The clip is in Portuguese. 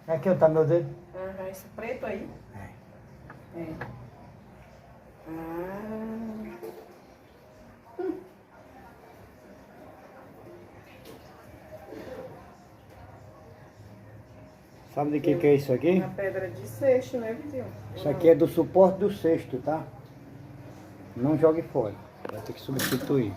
Aqui, ó, tá meu dedo. Aham, esse preto aí. É. Ah. Sabe de que é isso aqui? Uma pedra de seixo, né, vizinho? Isso aqui é do suporte do cesto, tá? Não jogue fora. Vai ter que substituir.